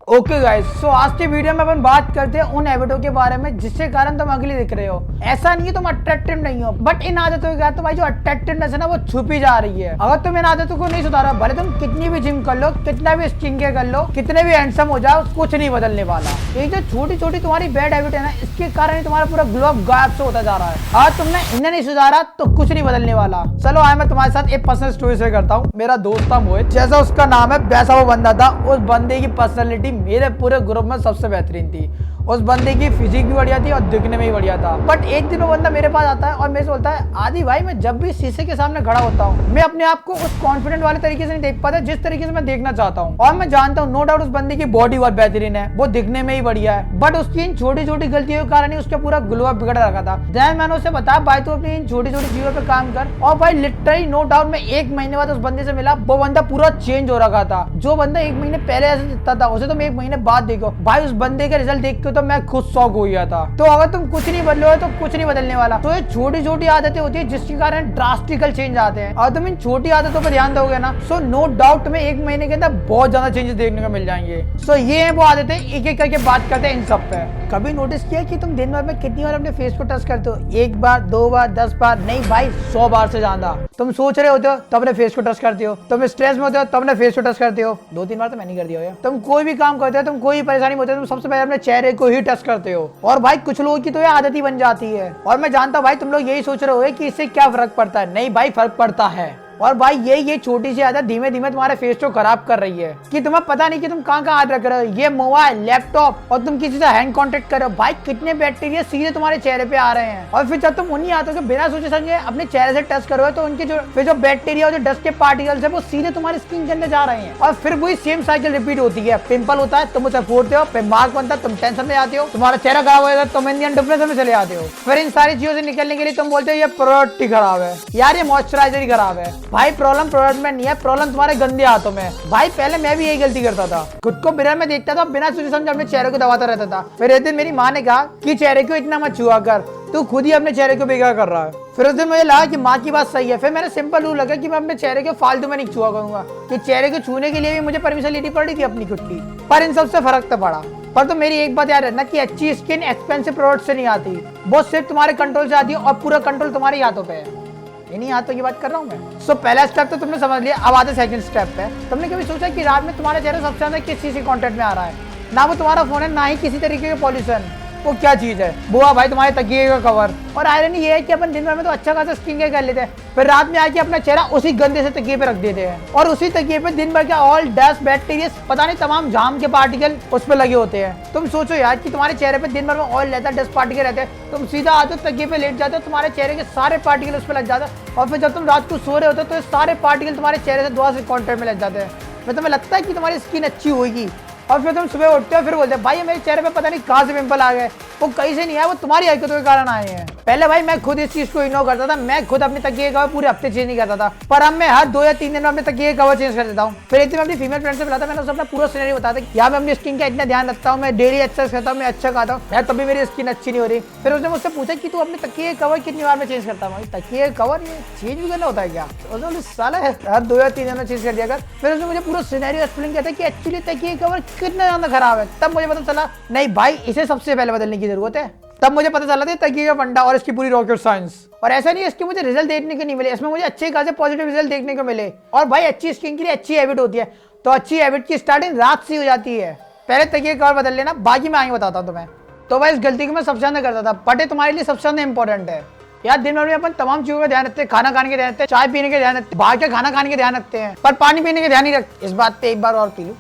Okay guys, सो आज के video में अपन बात करते हैं उन हैबिटों के बारे में जिसके कारण तुम अगली दिख रहे हो। ऐसा नहीं है तुम अट्रैक्टिव नहीं हो, बट इन आदतों के कारण तुम्हारी जो अट्रैक्टिवनेस है ना वो छुपी जा रही है। अगर तुम इन आदतों को नहीं सुधारो, भले तुम कितनी भी जिम कर लो, कितना भी स्किन केयर कर लो, कितने भी हैंडसम हो जाओ, कुछ नहीं बदलने वाला। ये जो छोटी छोटी तुम्हारी बैड हैबिट है ना, इसके कारण ही तुम्हारा पूरा ग्लो अप गायब से होता जा रहा है। अगर तुमने इन्हें नहीं सुधारा तो कुछ नहीं बदलने वाला। चलो आज मैं तुम्हारे साथ एक पर्सनल स्टोरी शेयर करता हूँ। मेरा दोस्त था मोहित, जैसा उसका नाम है वैसा वो बंदा था। उस बंदे की पर्सनैलिटी मेरे पूरे ग्रुप में सबसे बेहतरीन थी। उस बंदे की फिजिक भी बढ़िया थी और दिखने में भी बढ़िया था। बट एक दिन वो बंदा मेरे पास आता है और मेरे से बोलता है, आदि भाई मैं जब भी शीशे के सामने खड़ा होता हूँ, मैं अपने आप को उस कॉन्फिडेंट वाले तरीके से नहीं देख पाता जिस तरीके से मैं देखना चाहता हूँ। और मैं जानता हूँ नो डाउट उस बंदे की बॉडी बहुत बेहतरीन है, वो दिखने में ही बढ़िया है, बट उसकी इन छोटी छोटी गलतियों के कारण ही उसका पूरा ग्लो अप बिगड़ रखा था। देन मैंने उसे बताया, भाई तू अपनी इन छोटी छोटी चीजों पे काम कर। और भाई लिटरली नो डाउट मैं 1 महीने बाद उस बंदे से मिला, वो बंदा पूरा चेंज हो रखा था। जो बंदा 1 महीने पहले ऐसे दिखता था, उसे तुम 1 महीने बाद देखो, भाई उस बंदे के रिजल्ट देख के तो मैं खुद शॉक हो गया था। तो अगर तुम कुछ नहीं बदलोगे तो कुछ नहीं बदलने वाला। तो ये छोटी छोटी आदतें होती है जिसके कारण ड्रास्टिकल चेंज आते हैं। और तुम इन छोटी आदतों पर ध्यान दोगे ना, सो नो डाउट तुम्हें 1 महीने के अंदर बहुत ज्यादा चेंजेस देखने को मिल जाएंगे। सो ये है वो आदतें, एक एक करके बात करते हैं इन सब पे। कभी नोटिस किया कि तुम दिन भर में कितनी बार अपने फेस को टच करते हो? 1 बार, 2 बार, 10 बार? नहीं भाई, 100 बार से ज्यादा। तुम सोच रहे होते हो तब अपने फेस को टच करते हो, तुम स्ट्रेस में होते हो तब अपने फेस को टच करते हो। 2-3 बार तो मैं नहीं कर दिया हो। तुम कोई भी काम करते हो, तुम कोई परेशानी होती है, तुम सबसे पहले अपने चेहरे को ही टच करते हो। और भाई कुछ लोगों की तो ये आदत ही बन जाती है। और मैं जानता हूँ भाई तुम लोग यही सोच रहे हो कि इससे क्या फर्क पड़ता है। नहीं भाई, फर्क पड़ता है। और भाई ये छोटी सी आदत धीमे धीमे तुम्हारे फेस को खराब कर रही है कि तुम्हें पता नहीं कि तुम कहाँ हाथ रख रहे हो। ये मोबाइल, लैपटॉप और तुम किसी से हैंड कांटेक्ट कर रहे हो, भाई कितने बैक्टीरिया सीधे तुम्हारे चेहरे पे आ रहे हैं। और फिर जब तुम उन्हीं हाथों के बिना सोचे समझे अपने चेहरे से टच करोगे तो उनके जो बैक्टीरिया और जो डस्ट के पार्टिकल्स है वो सीधे तुम्हारी स्किन के अंदर जा रहे हैं। और फिर वही सेम साइकिल रिपीट होती है। पिंपल होता है, तुम उसे फोड़ते हो, फिर मार्क बनता है, तुम टेंशन में आते हो, तुम्हारा चेहरा खराब हो जाता है, तुम इंडियन डिप्रेशन में चले आते हो। फिर इन सारी चीजों से निकलने के लिए तुम बोलते हो ये प्रोडक्ट ही खराब है, यार ये मॉइस्चराइजर ही खराब है। भाई प्रॉब्लम में नहीं है, प्रॉब्लम तुम्हारे गंदे हाथों में। भाई पहले मैं भी यही गलती करता था, खुद को मिरर में देखता था, बिना सोचे समझे अपने चेहरे को दबाता रहता था। फिर एक दिन मेरी माँ ने कहा कि चेहरे को इतना मत छुआ कर, तू खुद ही अपने चेहरे को बेकार कर रहा है। फिर उस दिन मुझे लगा कि माँ की बात सही है। फिर मैंने सिंपल रूल लगा कि मैं अपने चेहरे के फालतू में नहीं छुआ करूंगा, कि चेहरे को छूने के लिए भी मुझे परमिशन लेनी पड़ रही थी अपनी खुद की। पर इन सबसे फर्क तो पड़ा। पर तो मेरी एक बात याद रखना कि अच्छी स्किन एक्सपेंसिव प्रोडक्ट से नहीं आती, वो सिर्फ तुम्हारे कंट्रोल से आती है और पूरा कंट्रोल तुम्हारे हाथों पे है। इन्हीं हाथों की बात कर रहा हूँ मैं। सो पहला स्टेप तो तुमने समझ लिया, अब आते सेकंड स्टेप पे। तुमने कभी सोचा कि रात में तुम्हारा चेहरा सबसे ज्यादा किस चीज से कांटेक्ट में आ रहा है? ना वो तुम्हारा फोन है, ना ही किसी तरीके का पॉल्यूशन। वो क्या चीज है? बुआ भाई तुम्हारे तकिए का कवर। और आयरनी ये है कि अपन दिन भर में तो अच्छा खासा स्किन केयर कर लेते हैं, फिर रात में आके अपना चेहरा उसी गंदे से तकिए पे रख देते हैं। और उसी तकिए पे दिन भर का ऑल डस्ट, बैक्टीरिया, पता नहीं तमाम जाम के पार्टिकल उस पर लगे होते हैं। तुम सोचो यार कि तुम्हारे चेहरे पे दिन भर में ऑयल रहता है, डस्ट पार्टिकल रहते हैं, तुम सीधा आते हो तकिए पे लेट जाते हो, तुम्हारे चेहरे के सारे पार्टिकल उस पर लग जाते हैं। और फिर जब तुम रात को सो रहे होते हो तो सारे पार्टिकल तुम्हारे चेहरे से दुआ से कॉन्टेक्ट में लग जाते हैं। फिर तुम्हें लगता है कि तुम्हारी स्किन अच्छी होगी, और फिर तुम सुबह उठते हो, फिर बोलते हो भाई मेरे चेहरे पे पता नहीं कहाँ से पिंपल आ गए। वो कहीं से नहीं आया, वो तुम्हारी हरकतों के कारण आए हैं। पहले भाई मैं खुद इस चीज को इग्नोर करता था, मैं खुद अपने तकिए कवर पूरे हफ्ते चेंज नहीं करता था, पर अब मैं हर 2 या 3 दिन में अपने तकिए कवर चेंज कर देता हूँ। फिर एक दिन मैं अपनी फीमेल फ्रेंड से मिला था, मैंने उसे अपना पूरा सिनेरियो बताया था, यार मैं अपनी स्किन का इतना ध्यान रखता हूँ, मैं डेली एक्सरसाइज करता हूँ, मैं अच्छा खाता हूँ, यार तभी मेरी स्किन अच्छी नहीं हो रही। फिर उसने मुझसे पूछा कि तू अपने तकिए कवर कितनी बार में चेंज करता हूँ? तकिए कवर ये चेंज भी करना होता है क्या? उसने साला हर 2 या 3 दिन में चेंज कर दिया कर। फिर उसने मुझे पूरा सिनेरियो एक्सप्लेन किया था कि एक्चुअली तकिए कवर कितना ज्यादा खराब है। तब मुझे पता चला नहीं भाई इसे सबसे पहले बदलने की जरूरत है। तब मुझे पता चला था तकिए का फंडा और इसकी पूरी रॉकेट साइंस। और ऐसा नहीं इसके मुझे रिजल्ट देखने को नहीं मिले, इसमें मुझे अच्छे खासे पॉजिटिव रिजल्ट देखने को मिले। और भाई अच्छी स्किन के लिए अच्छी हैबिट होती है, तो अच्छी हैबिट की स्टार्टिंग रात से हो जाती है। पहले तकिए कवर बदल लेना, बाकी मैं आगे बताता हूँ तुम्हें। तो भाई इस गलती को मैं सबसे ज्यादा करता था, बट ये तुम्हारे लिए सबसे ज्यादा इंपॉर्टेंट है। यार दिन भर में अपन तमाम चीजों का ध्यान रखते हैं, खाना खाने के ध्यान रखते हैं, चाय पीने के ध्यान रखते हैं, बाहर के खाना खाने के ध्यान रखते हैं, पर पानी पीने के ध्यान नहीं रखते। इस बात पे एक बार और पी लो।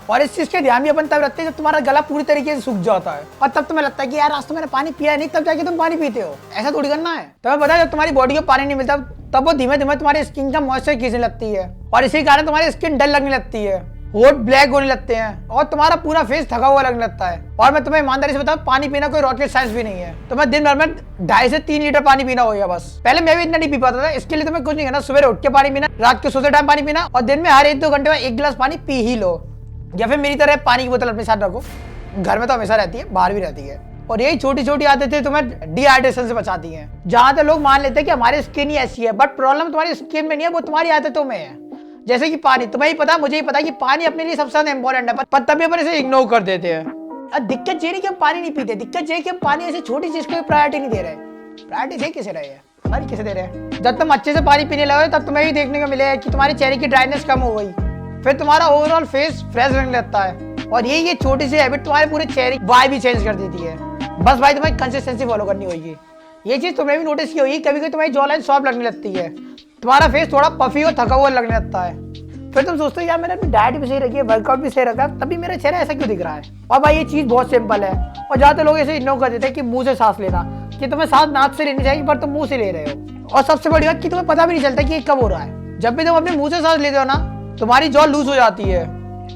और इस चीज के ध्यान भी अपन तब रखते हैं जब तुम्हारा गला पूरी तरीके से सूख जाता है, और तब तुम्हें लगता है कि यार आज तो मैंने पानी पिया नहीं, तब जाके तुम पानी पीते हो। ऐसा थोड़ी करना है। तुम्हें पता है जब तुम्हारी बॉडी को पानी नहीं मिलता तब वो धीमे धीमे तुम्हारी स्किन का मॉइस्चर खींचने लगती है, और इसी कारण तुम्हारी स्किन डल लगने लगती है, होठ ब्लैक होने लगते हैं, और तुम्हारा पूरा फेस थका हुआ लगने लगता है। और मैं तुम्हें ईमानदारी से बताऊं, पानी पीना कोई रॉकेट साइंस भी नहीं है। तुम्हें दिन भर में 2.5 से 3 लीटर पानी पीना होगा बस। पहले मैं भी इतना नहीं पी पाता था, इसके लिए तुम्हें कुछ नहीं करना, सुबह उठ के पानी पीना, रात के सोते टाइम पानी पीना, और दिन में हर 1-2 घंटे में 1 गिलास पानी पी ही लो। या फिर मेरी तरह पानी की बोतल अपने साथ रखो, घर में तो हमेशा रहती है, बाहर भी रहती है। और यही छोटी छोटी आदतें तुम्हें डिहाइड्रेशन से बचाती हैं। जहां तक लोग मान लेते हैं कि हमारी स्किन ही ऐसी है, बट प्रॉब्लम तुम्हारी स्किन में नहीं है, वो तुम्हारी आदतों में है। जैसे कि पानी, तुम्हें ही पता मुझे ही पता कि पानी अपने लिए सबसे ज्यादा इंपॉर्टेंट है, पर तभी अपन इसे इग्नोर कर देते हैं। दिक्कत ये नहीं कि हम पानी नहीं पीते, दिक्कत ये कि हम पानी ऐसी छोटी चीज को प्रायोरिटी नहीं दे रहे। प्रायोरिटी दे किसे रहे हैं, पानी किसे दे रहे हैं? जब तुम अच्छे से पानी पीने लगे तब तुम्हें भी देखने को मिलेगा कि तुम्हारे चेहरे की ड्राइनेस कम हो गई, फिर तुम्हारा ओवरऑल फेस फ्रेश लगने लगता है। और ये छोटी सी हैबिट तुम्हारे पूरे चेहरे की वाइब भी चेंज कर देती है। बस भाई तुम्हें कंसिस्टेंसी फॉलो करनी होगी। ये चीज तुमने भी नोटिस की होगी, कभी कभी तुम्हारी जॉ लाइन सॉफ्ट लगने लगती है, तुम्हारा फेस थोड़ा पफी और थका हुआ लगने लगता है। फिर तुम सोचते हो यार मैंने अपनी डाइट भी सही रखी है, वर्कआउट भी सही रखा, तभी मेरा चेहरा ऐसा क्यों दिख रहा है? और भाई ये चीज बहुत सिंपल है, और ज्यादा लोग इसे इग्नोर कर देते हैं कि मुंह से सांस लेना, कि तुम्हें सांस नाक से लेनी चाहिए पर तुम मुंह से ले रहे हो। और सबसे बड़ी बात कि तुम्हें पता भी नहीं चलता कि ये कब हो रहा है। जब भी तुम अपने मुंह से सांस लेते हो ना, तुम्हारी जॉ लूज हो जाती है,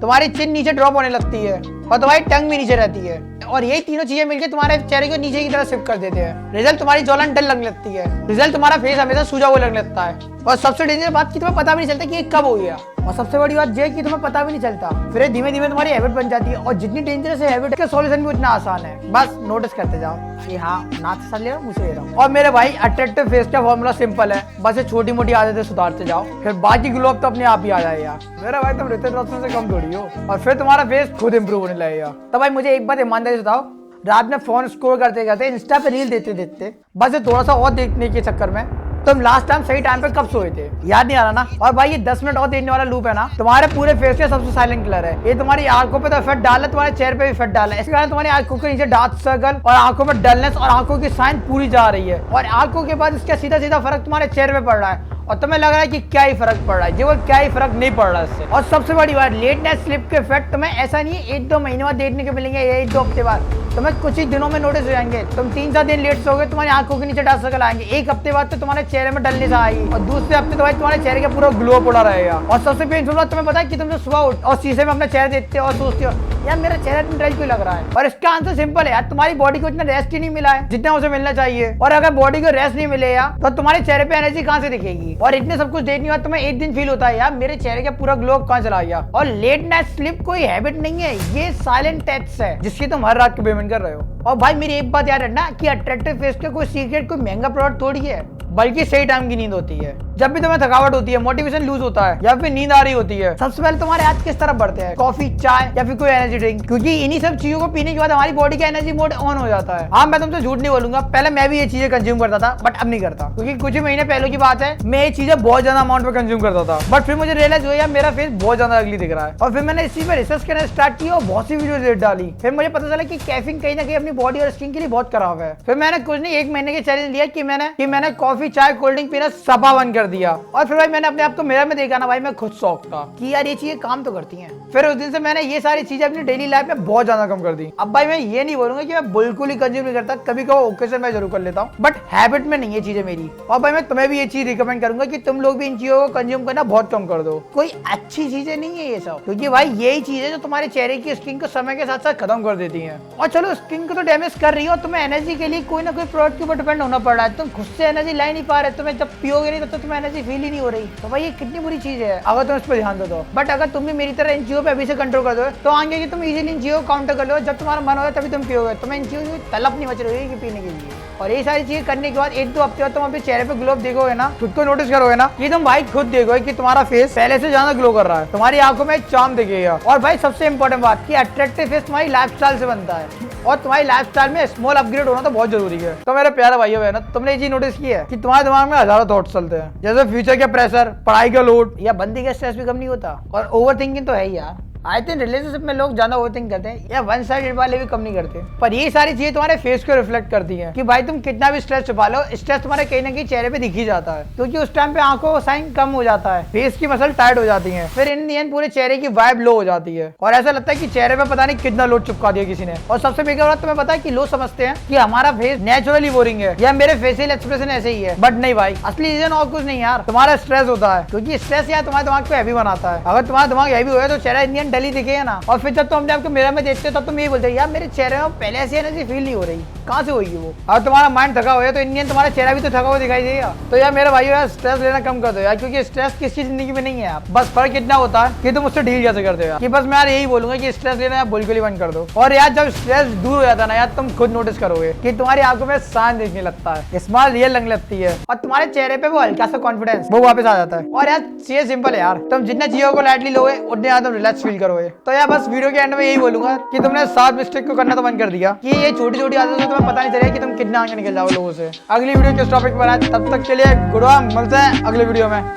तुम्हारी चिन नीचे ड्रॉप होने लगती है और तुम्हारी टंग भी नीचे रहती है, और यही तीनों चीजें मिलकर तुम्हारे चेहरे को नीचे की तरफ शिफ्ट कर देते हैं। रिजल्ट तुम्हारी जॉ लाइन डल लगने लगती है, रिजल्ट तुम्हारा फेस हमेशा सूजा हुआ लगने लगता है। और सबसे डेंजर बात कि तुम्हें पता भी नहीं चलता कि ये कब हो गया। और सबसे बड़ी बात ये कि तुम्हें पता भी नहीं चलता, फिर धीमे धीमे तुम्हारी हैबिट बन जाती है। और जितनी डेंजरस है हैबिट का सॉल्यूशन भी उतना आसान है, बस नोटिस करते जाओ कि हाँ नाक से सांस ले रहा हूँ, मुझे ले रहा हूँ। और मेरे भाई अट्रैक्टिव फेस का फॉर्मूला सिंपल है, बस ये छोटी मोटी आदतें सुधारते जाओ, फिर बाकी ग्लो अप तो अपने आप ही आ जाएगा। मेरा भाई तुम ऋतिक रोशन से कम थोड़ी हो, और फिर तुम्हारा फेस खुद इंप्रूव होने लगेगा। तो भाई मुझे एक बात ईमानदारी से बताओ, रात में फोन स्क्रॉल करते करते, इंस्टा पे रील देखते देखते, बस ये थोड़ा सा और देखने के चक्कर में तुम लास्ट टाइम सही टाइम पे कब सोए थे याद नहीं आ रहा ना? और भाई ये 10 मिनट और देखने वाला लूप है ना, तुम्हारे पूरे फेस का सबसे साइलेंट किलर है। ये तुम्हारी आंखों पे तो इफेक्ट डाला, तुम्हारे चेहरे पे भी इफेक्ट डाला है। इसके कारण तुम्हारी आंखों के नीचे डार्क सर्कल और आंखों में डलनेस और आंखों की साइन पूरी जा रही है, और आंखों के बाद इसका सीधा सीधा फर्क तुम्हारे चेहरे पे पड़ रहा है। और तुम्हें लग रहा है कि क्या ही फर्क पड़ रहा है, जी वो क्या ही फर्क नहीं पड़ रहा है इससे। और सबसे बड़ी बात, लेट नाइट स्लिप के इफेक्ट तुम्हें ऐसा नहीं है 1-2 महीने बाद देखने को मिलेंगे या 1-2 हफ्ते बाद, तुम्हें कुछ ही दिनों में नोटिस हो जाएंगे। तुम 3-4 दिन लेट सोगे, तुम्हारी आंखों के नीचे डार्क सर्कल आएंगे, एक हफ्ते बाद तो तुम्हारे चेहरे में डलनेस आएगी, और दूसरे हफ्ते तो भाई तुम्हारे चेहरे का पूरा ग्लो पड़ा रहेगा। और सबसे पेनफुल बात तुम्हें पता है कि तुम जो सुबह उठ और शीशे में अपना चेहरा देखते हो और सोचते हो यार मेरा चेहरा इतना ड्राई क्यों लग रहा है, और इसका आंसर सिंपल है यार, तुम्हारी बॉडी को इतना रेस्ट ही नहीं मिला है जितना उसे मिलना चाहिए। और अगर बॉडी को रेस्ट नहीं मिलेगा तो तुम्हारे चेहरे पे एनर्जी कहां से दिखेगी? और इतने सब कुछ देखने के बाद तुम्हें एक दिन फील होता है यार मेरे चेहरे का पूरा ग्लो कहां चला गया। और लेट नाइट स्लिप कोई हैबिट नहीं है, ये साइलेंट टैक्स है जिसकी तुम हर रात को पेमेंट कर रहे हो। और भाई मेरी एक बात याद रखना कि अट्रैक्टिव फेस का कोई सीक्रेट कोई महंगा प्रोडक्ट थोड़ी है, बल्कि सही टाइम की नींद होती है। जब भी तुम्हें थकावट होती है, मोटिवेशन लूज होता है या फिर नींद आ रही होती है, सबसे पहले तुम्हारे हाथ किस तरफ बढ़ते हैं? कॉफी, चाय या फिर कोई एनर्जी ड्रिंक, क्योंकि इन्हीं सब चीजों को पीने के बाद हमारी बॉडी का एनर्जी मोड ऑन हो जाता है। हाँ मैं तुमसे झूठ नहीं बोलूंगा, पहले मैं भी ये चीजें कंज्यूम करता था, बट अब नहीं करता, क्योंकि कुछ ही महीने पहले की बात है मैं ये चीजें बहुत ज्यादा अमाउंट में कंज्यूम करता था। बट फिर मुझे रियलाइज हुआ यार मेरा फेस बहुत ज्यादा अगली दिख रहा है, और फिर मैंने इसी पर रिसर्च करना स्टार्ट किया और बहुत सी वीडियो डाली। फिर मुझे पता चला कि कैफीन कहीं ना कहीं अपनी बॉडी और स्किन के लिए बहुत खराब है। फिर मैंने कुछ नहीं 1 महीने के चैलेंज लिया कि मैंने कॉफी, चाय, कोल्ड ड्रिंक पीना सफा बंद कर दिया। और फिर भाई मैंने अपने आप को मिरर में देखा ना भाई, मैं खुद शौक था कि यार ये चीजें काम तो करती हैं। फिर उस दिन से मैंने ये सारी चीजें अपनी डेली लाइफ में बहुत ज्यादा कम कर दी। अब भाई मैं ये नहीं बोलूंगा कि मैं बिल्कुल ही कंज्यूम नहीं करता, कभी कभी ओकेजन में जरूर कर लेता हूँ, बट हैबिट में नहीं है चीजें मेरी। और भाई मैं तुम्हें भी ये चीज रिकमेंड करूंगा कि तुम लोग भी इन चीजों को कंज्यूम करना बहुत कम कर दो। कोई अच्छी चीजें नहीं है ये सब, क्योंकि भाई यही चीजें जो तुम्हारे चेहरे की स्किन को समय के साथ साथ खत्म कर देती है। और चलो स्किन को तो डैमेज कर रही हो, तुम्हें एनर्जी के लिए कोई ना कोई प्रोडक्ट के ऊपर डिपेंड होना पड़ रहा है, तुम खुद से एनर्जी ला नहीं पा रहे, तुम्हें जब पियोगे नहीं तब तो तुम्हें एनर्जी फील ही नहीं हो रही। तो भाई ये कितनी बुरी चीज है अगर तुम इस पर ध्यान दो तो। बट अगर तुम भी मेरी तरह इन चीजों पे अभी से कंट्रोल कर दो तो आगे कि तुम इजीली इन चीजों को काउंटर कर लो, जब तुम्हारा मन होगा तभी तुम पियोगे, तुम्हें इन चीजों की तलब नहीं मच रही है कि पीने के लिए। और ये सारी चीजें करने के बाद 1-2 हफ्ते बाद तुम अपने चेहरे पे ग्लो देखोगे ना, खुद को नोटिस करोगे ना कि तुम भाई खुद देखोगे कि तुम्हारा फेस पहले से ज्यादा ग्लो कर रहा है, तुम्हारी आंखों में एक चार्म दिखेगा। और भाई सबसे इंपॉर्टेंट बात कि अट्रैक्टिव फेस तुम्हारी लाइफस्टाइल से बनता है, और तुम्हारी लाइफस्टाइल में स्मॉल अपग्रेड होना तो बहुत जरूरी है। तो मेरे प्यारे भाइयों बहनों, तुमने ये चीज नोटिस की है कि तुम्हारे दिमाग में हजारों थॉट्स चलते हैं, जैसे फ्यूचर के प्रेशर, पढ़ाई का लोड या बंदी का स्ट्रेस भी कम नहीं होता, और ओवर थिंकिंग तो है ही यार। आई थिंक रिलेशनशिप में लोग ज्यादा ओवरथिंक करते हैं, या वन साइडेड वाले भी कम नहीं करते। पर ये सारी चीजें तुम्हारे फेस को रिफ्लेक्ट करती हैं कि भाई तुम कितना भी स्ट्रेस छुपा लो, स्ट्रेस तुम्हारे कहीं ना कहीं चेहरे पे दिख ही जाता है, क्योंकि उस टाइम पे आंखों का साइन कम हो जाता है, फेस की मसल टाइट हो जाती है, फिर इन दी एंड पूरे चेहरे की वाइब लो हो जाती है, और ऐसा लगता है कि चेहरे पे पता नहीं कितना लोड चिपका दिया किसी ने। और सबसे बेकार बात तुम्हें पता है कि लोग समझते हैं कि हमारा फेस नेचुरली बोरिंग है या मेरे फेशियल एक्सप्रेशन ऐसे ही है, बट नहीं भाई, असली रीजन और कुछ नहीं यार, तुम्हारा स्ट्रेस होता है, क्योंकि स्ट्रेस यार तुम्हारे दिमाग को हैवी बनाता है। अगर तुम्हारा दिमाग हैवी हो तो चेहरा इन दी एंड मेंटली दिखे ना, और फिर जब तुम अपने आपको मिरर में देखते हो तब तुम यही बोलते हो यार मेरे चेहरे में पहले ऐसी एनर्जी फील नहीं हो रही, कहाँ से होगी वो। और तुम्हारा माइंड थका हुआ है तो इंडियन तुम्हारा चेहरा भी तो थका हुआ दिखाई देगा। तो यार मेरे भाई यार स्ट्रेस लेना कम कर दो यार, क्योंकि स्ट्रेस किसी जिंदगी में नहीं है यार। बस फर्क इतना होता है कि तुम उससे डील कैसे करते हो यार। कि बस मैं यार यही बोलूंगा कि स्ट्रेस लेना यार बिल्कुल ही बंद कर दो। और यार जब स्ट्रेस दूर हो जाता है ना यार, तुम खुद नोटिस करोगे कि तुम्हारी आंखों में शान दिखने लगता है, स्माइल रियल लगने लगती है, और तुम्हारे चेहरे पे वो हल्का सा कॉन्फिडेंस वो वापस आ जाता है। और यार चीजें सिंपल है यार, तुम जितने चीजों को लाइटली लोगे उतने ज्यादा रिलैक्स फील करोगे। तो यार बस वीडियो के एंड में यही बोलूंगा कि तुमने 7 मिस्टेक को करना तो बंद कर दिया कि ये छोटी छोटी आदतों से तुम्हें पता नहीं चलेगा कि तुम कितना आगे निकल जाओ लोगों से। अगली वीडियो किस टॉपिक पर आए, तब तक के लिए गुड बाय, मिलते हैं अगले वीडियो में।